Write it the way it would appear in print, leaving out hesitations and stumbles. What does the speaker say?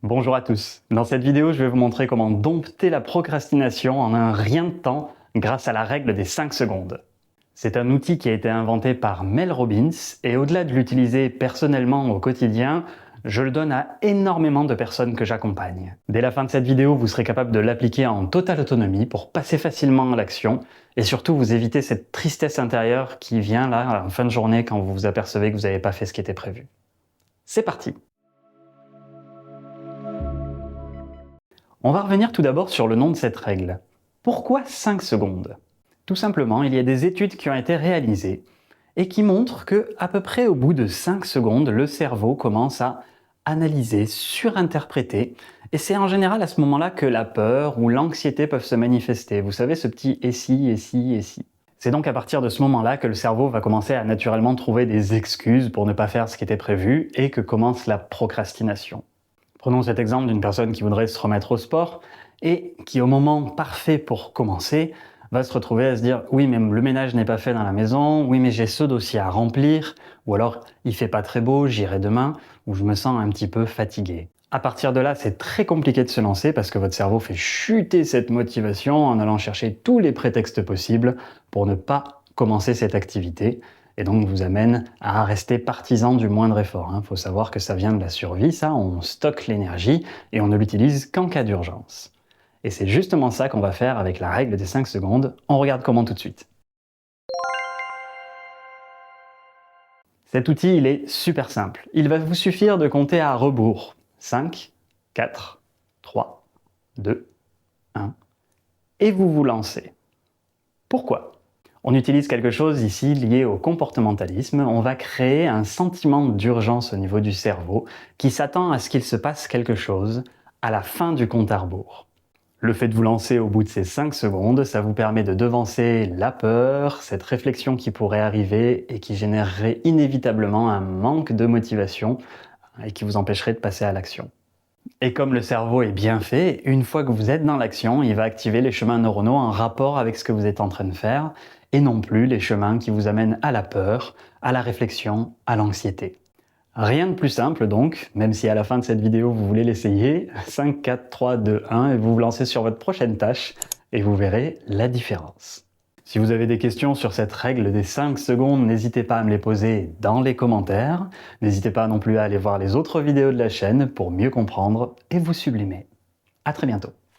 Bonjour à tous. Dans cette vidéo, je vais vous montrer comment dompter la procrastination en un rien de temps grâce à la règle des 5 secondes. C'est un outil qui a été inventé par Mel Robbins et au-delà de l'utiliser personnellement au quotidien, je le donne à énormément de personnes que j'accompagne. Dès la fin de cette vidéo, vous serez capable de l'appliquer en totale autonomie pour passer facilement à l'action et surtout vous éviter cette tristesse intérieure qui vient là à la fin de journée quand vous vous apercevez que vous n'avez pas fait ce qui était prévu. C'est parti! On va revenir tout d'abord sur le nom de cette règle. Pourquoi 5 secondes? Tout simplement, il y a des études qui ont été réalisées et qui montrent que, à peu près au bout de 5 secondes, le cerveau commence à analyser, surinterpréter, et c'est en général à ce moment-là que la peur ou l'anxiété peuvent se manifester. Vous savez, ce petit « et si, et si, et si ». C'est donc à partir de ce moment-là que le cerveau va commencer à naturellement trouver des excuses pour ne pas faire ce qui était prévu et que commence la procrastination. Prenons cet exemple d'une personne qui voudrait se remettre au sport et qui, au moment parfait pour commencer, va se retrouver à se dire « oui, mais le ménage n'est pas fait dans la maison, oui, mais j'ai ce dossier à remplir, ou alors il fait pas très beau, j'irai demain, ou je me sens un petit peu fatigué ». À partir de là, c'est très compliqué de se lancer parce que votre cerveau fait chuter cette motivation en allant chercher tous les prétextes possibles pour ne pas commencer cette activité et donc vous amène à rester partisan du moindre effort. Il faut savoir que ça vient de la survie, ça, on stocke l'énergie et on ne l'utilise qu'en cas d'urgence. Et c'est justement ça qu'on va faire avec la règle des 5 secondes. On regarde comment tout de suite. Cet outil, il est super simple. Il va vous suffire de compter à rebours. 5, 4, 3, 2, 1. Et vous vous lancez. Pourquoi ? On utilise quelque chose ici lié au comportementalisme. On va créer un sentiment d'urgence au niveau du cerveau qui s'attend à ce qu'il se passe quelque chose à la fin du compte à rebours. Le fait de vous lancer au bout de ces 5 secondes, ça vous permet de devancer la peur, cette réflexion qui pourrait arriver et qui générerait inévitablement un manque de motivation et qui vous empêcherait de passer à l'action. Et comme le cerveau est bien fait, une fois que vous êtes dans l'action, il va activer les chemins neuronaux en rapport avec ce que vous êtes en train de faire et non plus les chemins qui vous amènent à la peur, à la réflexion, à l'anxiété. Rien de plus simple donc, même si à la fin de cette vidéo vous voulez l'essayer, 5, 4, 3, 2, 1 et vous vous lancez sur votre prochaine tâche et vous verrez la différence. Si vous avez des questions sur cette règle des 5 secondes, n'hésitez pas à me les poser dans les commentaires. N'hésitez pas non plus à aller voir les autres vidéos de la chaîne pour mieux comprendre et vous sublimer. À très bientôt.